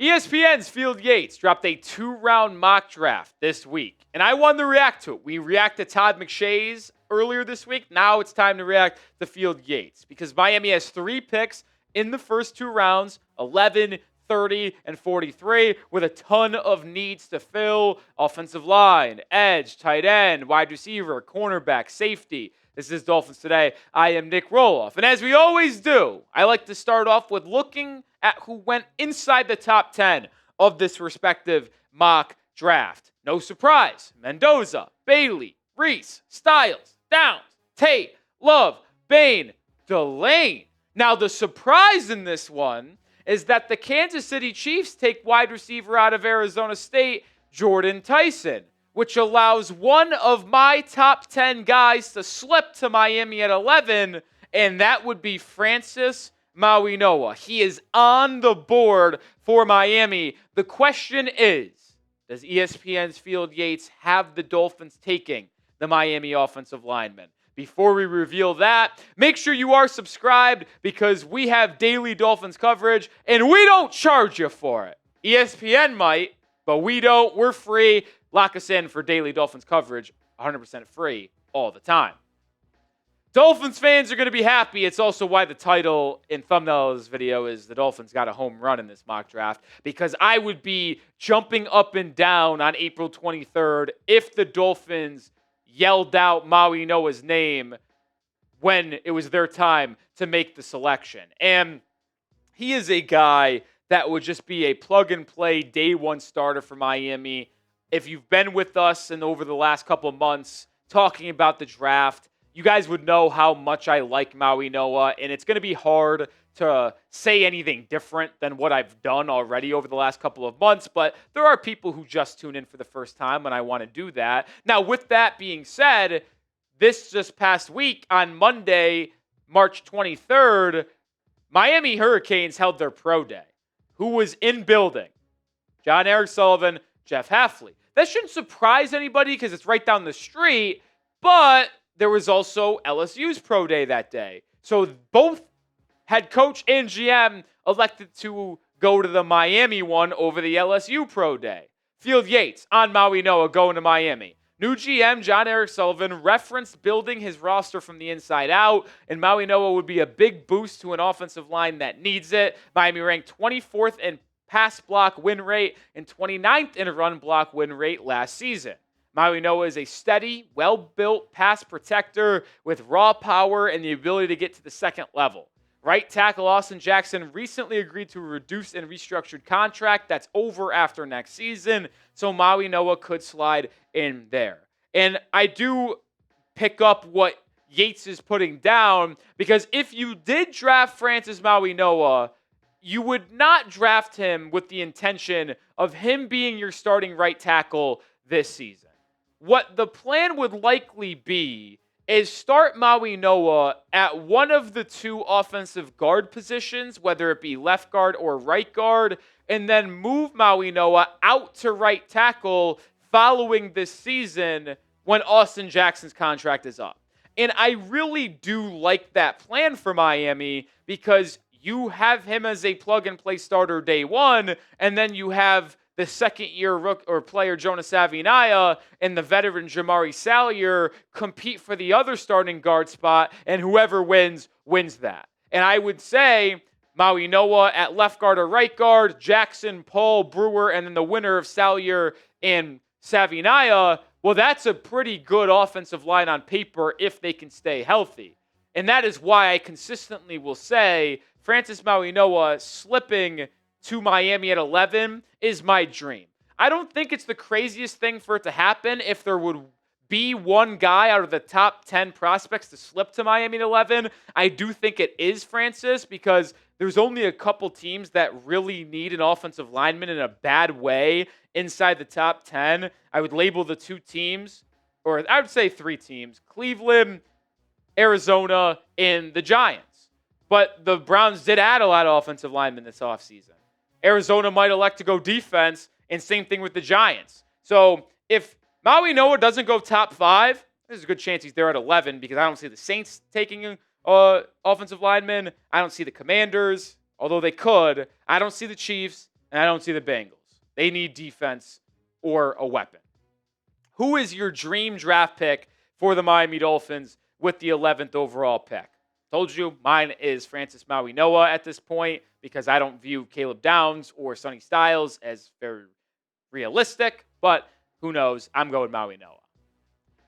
ESPN's Field Yates dropped a 2-round mock draft this week, and I wanted to react to it. We reacted to Todd McShay's earlier this week. Now it's time to react to Field Yates because Miami has 3 picks in the first 2 rounds, 11, 30, and 43, with a ton of needs to fill: offensive line, edge, tight end, wide receiver, cornerback, safety. This is Dolphins Today. I am Nic Rohloff. And as we always do, I like to start off with looking at who went inside the top 10 of this respective mock draft. No surprise: Mendoza, Bailey, Reese, Styles, Downs, Tate, Love, Bain, Delane. Now, the surprise in this one is that the Kansas City Chiefs take wide receiver out of Arizona State, Jordan Tyson, which allows one of my top 10 guys to slip to Miami at 11, and that would be Francis Mauigoa. He is on the board for Miami. The question is, does ESPN's Field Yates have the Dolphins taking the Miami offensive lineman? Before we reveal that, make sure you are subscribed because we have daily Dolphins coverage, and we don't charge you for it. ESPN might, but we don't. We're free. Lock us in for daily Dolphins coverage, 100% free all the time. Dolphins fans are going to be happy. It's also why the title and thumbnail of this video is "The Dolphins Got a Home Run in this mock draft," because I would be jumping up and down on April 23rd if the Dolphins yelled out Mauigoa's name when it was their time to make the selection. And he is a guy that would just be a plug-and-play day one starter for Miami. If you've been with us and over the last couple of months talking about the draft, you guys would know how much I like Mauigoa, and it's going to be hard to say anything different than what I've done already over the last couple of months, but there are people who just tune in for the first time, and I want to do that. Now, with that being said, this just past week on Monday, March 23rd, Miami Hurricanes held their pro day. Who was in building? Jon-Eric Sullivan, Jeff Hafley. That shouldn't surprise anybody because it's right down the street, but there was also LSU's pro day that day. So both head coach and GM elected to go to the Miami one over the LSU pro day. Field Yates on Mauigoa going to Miami. New GM Jon-Eric Sullivan referenced building his roster from the inside out, and Mauigoa would be a big boost to an offensive line that needs it. Miami ranked 24th in pass block win rate and 29th in run block win rate last season. Mauigoa is a steady, well-built pass protector with raw power and the ability to get to the second level. Right tackle Austin Jackson recently agreed to a reduced and restructured contract that's over after next season, so Mauigoa could slide in there. And I do pick up what Yates is putting down, because if you did draft Francis Mauigoa, you would not draft him with the intention of him being your starting right tackle this season. What the plan would likely be is start Mauigoa at one of the 2 offensive guard positions, whether it be left guard or right guard, and then move Mauigoa out to right tackle following this season when Austin Jackson's contract is up. And I really do like that plan for Miami because you have him as a plug-and-play starter day one, and then you have the second-year player Jonas Avinaya and the veteran Jamari Salyer compete for the other starting guard spot, and whoever wins that. And I would say Mauigoa at left guard or right guard, Jackson, Paul, Brewer, and then the winner of Salyer and Savinaya, well, that's a pretty good offensive line on paper if they can stay healthy. And that is why I consistently will say Francis Mauigoa slipping to Miami at 11 is my dream. I don't think it's the craziest thing for it to happen if there would be one guy out of the top 10 prospects to slip to Miami at 11. I do think it is Francis because there's only a couple teams that really need an offensive lineman in a bad way inside the top 10. I would label the 2 teams, or I would say 3 teams: Cleveland, Arizona, and the Giants. But the Browns did add a lot of offensive linemen this offseason. Arizona might elect to go defense, and same thing with the Giants. So if Mauigoa doesn't go top 5, there's a good chance he's there at 11 because I don't see the Saints taking offensive linemen. I don't see the Commanders, although they could. I don't see the Chiefs. and I don't see the Bengals. They need defense or a weapon. Who is your dream draft pick for the Miami Dolphins with the 11th overall pick? Told you, mine is Francis Mauigoa at this point because I don't view Caleb Downs or Sonny Styles as very realistic, but who knows? I'm going Mauigoa.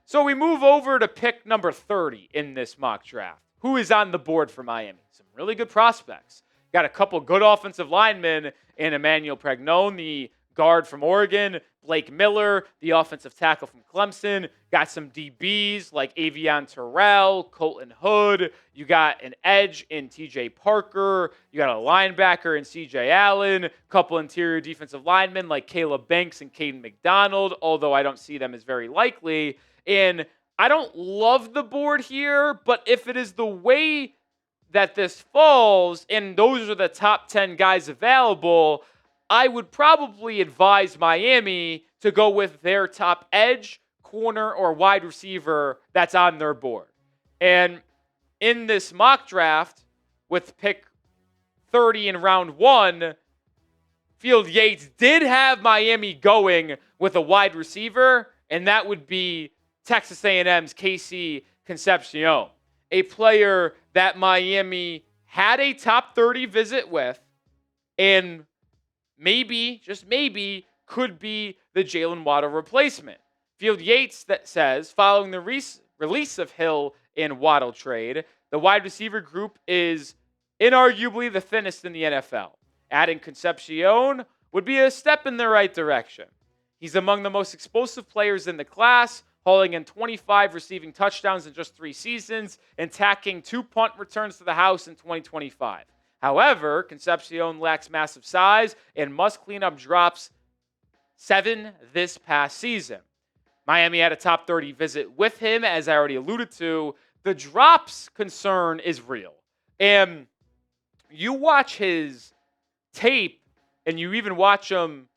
So we move over to pick number 30 in this mock draft. Who is on the board for Miami? Some really good prospects. Got a couple good offensive linemen in Emmanuel Pregnone, the guard from Oregon, Blake Miller, the offensive tackle from Clemson. Got some DBs like Avion Terrell, Colton Hood. You got an edge in TJ Parker. You got a linebacker in CJ Allen. A couple interior defensive linemen like Caleb Banks and Caden McDonald, although I don't see them as very likely. And I don't love the board here, but if it is the way that this falls, and those are the top 10 guys available, I would probably advise Miami to go with their top edge, corner, or wide receiver that's on their board. And in this mock draft, with pick 30 in round 1, Field Yates did have Miami going with a wide receiver, and that would be Texas A&M's Casey Concepcion, a player that Miami had a top 30 visit with, and maybe, just maybe, could be the Jalen Waddle replacement. Field Yates that says, following the release of Hill and Waddle trade, the wide receiver group is inarguably the thinnest in the NFL. Adding Concepcion would be a step in the right direction. He's among the most explosive players in the class, hauling in 25 receiving touchdowns in just 3 seasons and tacking 2 punt returns to the house in 2025. However, Concepcion lacks massive size and must clean up drops 7 this past season. Miami had a top 30 visit with him, as I already alluded to. The drops concern is real. And you watch his tape, and you even watch him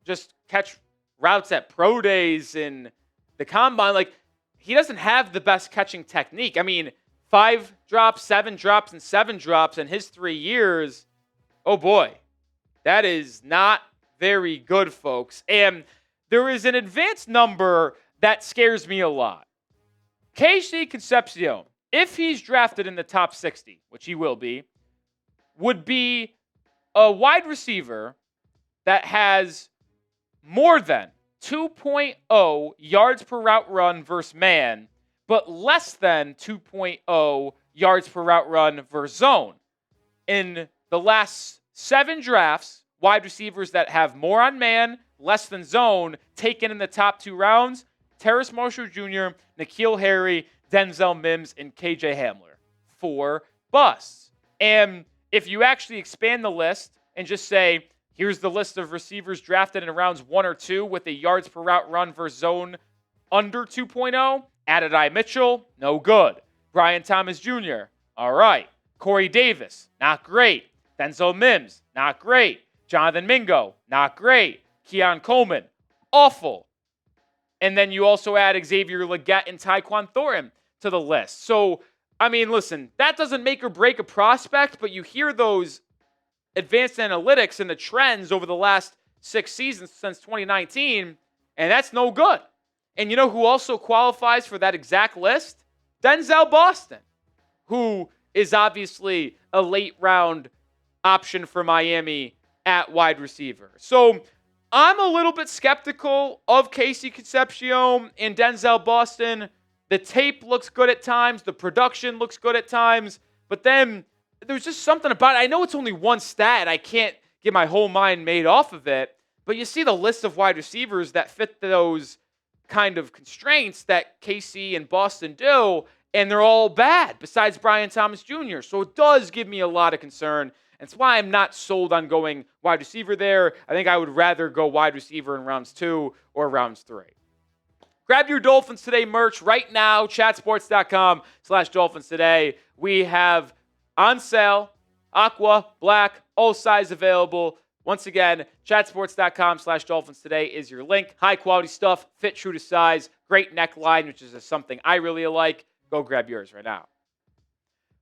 just catch routes at pro days and the combine, like, he doesn't have the best catching technique. I mean, 5 drops, 7 drops, and 7 drops in his 3 years. Oh boy, that is not very good, folks. And there is an advanced number that scares me a lot. Casey Concepcion, if he's drafted in the top 60, which he will be, would be a wide receiver that has more than 2.0 yards per route run versus man, but less than 2.0 yards per route run versus zone. In the last 7 drafts, wide receivers that have more on man, less than zone, taken in the top 2 rounds, Terrace Marshall Jr., N'Keal Harry, Denzel Mims, and KJ Hamler. 4 busts. And if you actually expand the list and just say, here's the list of receivers drafted in rounds 1 or 2 with a yards per route run versus zone under 2.0. Adonai Mitchell, no good. Brian Thomas Jr., all right. Corey Davis, not great. Denzel Mims, not great. Jonathan Mingo, not great. Keon Coleman, awful. And then you also add Xavier Legette and Tyquan Thornton to the list. So, I mean, listen, that doesn't make or break a prospect, but you hear those advanced analytics and the trends over the last 6 seasons since 2019, and that's no good. And you know who also qualifies for that exact list? Denzel Boston, who is obviously a late round option for Miami at wide receiver. So I'm a little bit skeptical of Casey Concepcion and Denzel Boston. The tape looks good at times. The production looks good at times. But then there's just something about it. I know it's only one stat. I can't get my whole mind made off of it. But you see the list of wide receivers that fit those kind of constraints that KC and Boston do, and they're all bad besides Brian Thomas Jr. So it does give me a lot of concern. That's why I'm not sold on going wide receiver there. I think I would rather go wide receiver in rounds 2 or rounds 3. Grab your Dolphins Today merch right now, chatsports.com/Dolphins Today. We have on sale, aqua, black, all size available. Once again, chatsports.com/Dolphins Today is your link. High quality stuff, fit true to size, great neckline, which is something I really like. Go grab yours right now.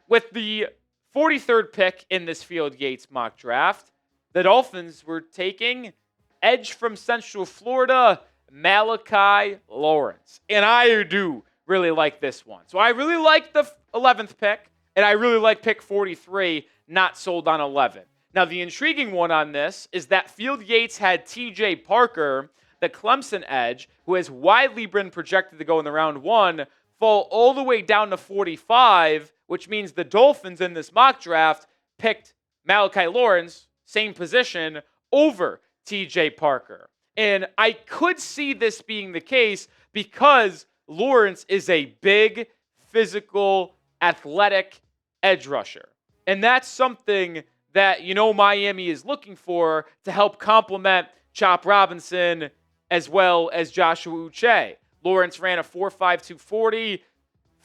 With the 43rd pick in this Field Yates mock draft, the Dolphins were taking edge from Central Florida, Malachi Lawrence. And I do really like this one. So I really like the 11th pick, and I really like pick 43, not sold on 11. Now, the intriguing one on this is that Field Yates had T.J. Parker, the Clemson edge, who has widely been projected to go in the round 1, fall all the way down to 45, which means the Dolphins in this mock draft picked Malachi Lawrence, same position, over T.J. Parker. And I could see this being the case because Lawrence is a big, physical, athletic edge rusher. And that's something that, Miami is looking for to help complement Chop Robinson as well as Joshua Uche. Lawrence ran a 4.52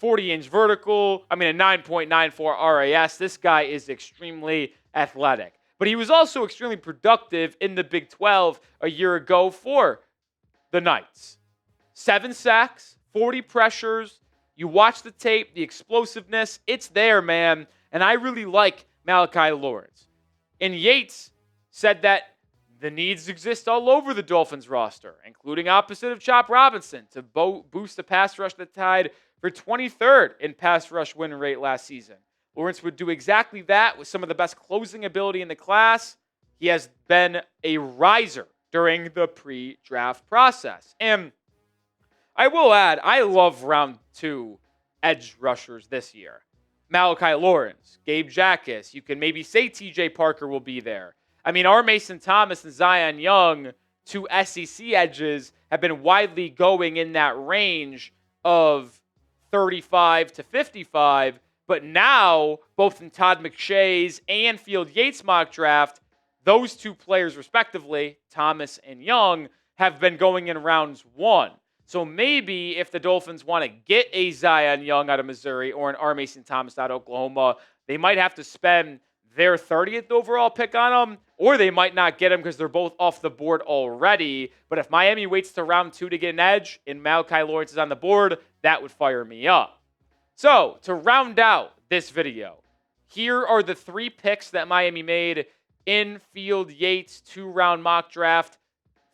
40-inch vertical, a 9.94 RAS. This guy is extremely athletic. But he was also extremely productive in the Big 12 a year ago for the Knights. 7 sacks, 40 pressures. You watch the tape, the explosiveness, it's there, man. And I really like Malachi Lawrence. And Yates said that the needs exist all over the Dolphins roster, including opposite of Chop Robinson, to boost the pass rush that tied for 23rd in pass rush win rate last season. Lawrence would do exactly that with some of the best closing ability in the class. He has been a riser during the pre-draft process. And I will add, I love round 2 edge rushers this year. Malachi Lawrence, Gabe Jackas. You can maybe say T.J. Parker will be there. R. Mason Thomas and Zion Young, 2 SEC edges, have been widely going in that range of 35 to 55. But now, both in Todd McShay's and Field Yates mock draft, those 2 players respectively, Thomas and Young, have been going in rounds 1. So maybe if the Dolphins want to get a Zion Young out of Missouri or an R. Mason Thomas out of Oklahoma, they might have to spend their 30th overall pick on them, or they might not get them because they're both off the board already. But if Miami waits to round 2 to get an edge and Malachi Lawrence is on the board, that would fire me up. So, to round out this video, here are the 3 picks that Miami made in Field Yates 2-round mock draft.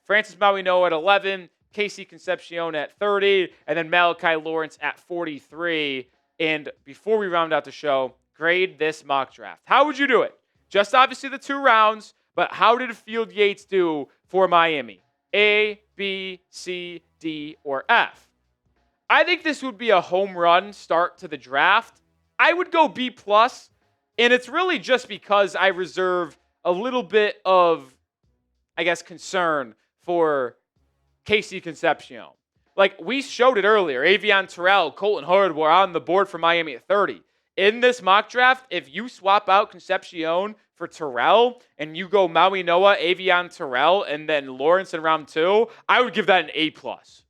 Francis Mauigoa at 11, Casey Concepcion at 30, and then Malachi Lawrence at 43. And before we round out the show, grade this mock draft. How would you do it? Just obviously the 2 rounds, but how did Field Yates do for Miami? A, B, C, D, or F? I think this would be a home run start to the draft. I would go B+, and it's really just because I reserve a little bit of, concern for Casey Concepcion. We showed it earlier. Avion Terrell, Colton Hurd were on the board for Miami at 30. In this mock draft, if you swap out Concepcion for Terrell and you go Mauigoa, Avion Terrell, and then Lawrence in round 2, I would give that an A+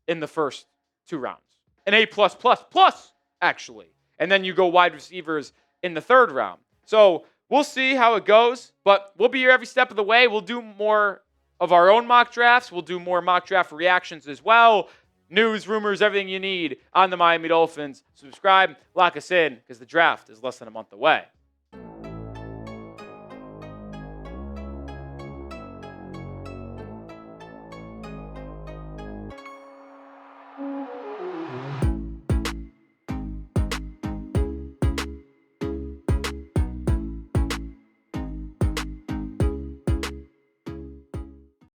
in the first 2 rounds. An A+++, actually. And then you go wide receivers in the 3rd round. So we'll see how it goes, but we'll be here every step of the way. We'll do more of our own mock drafts. We'll do more mock draft reactions as well. News, rumors, everything you need on the Miami Dolphins. Subscribe, lock us in, because the draft is less than a month away.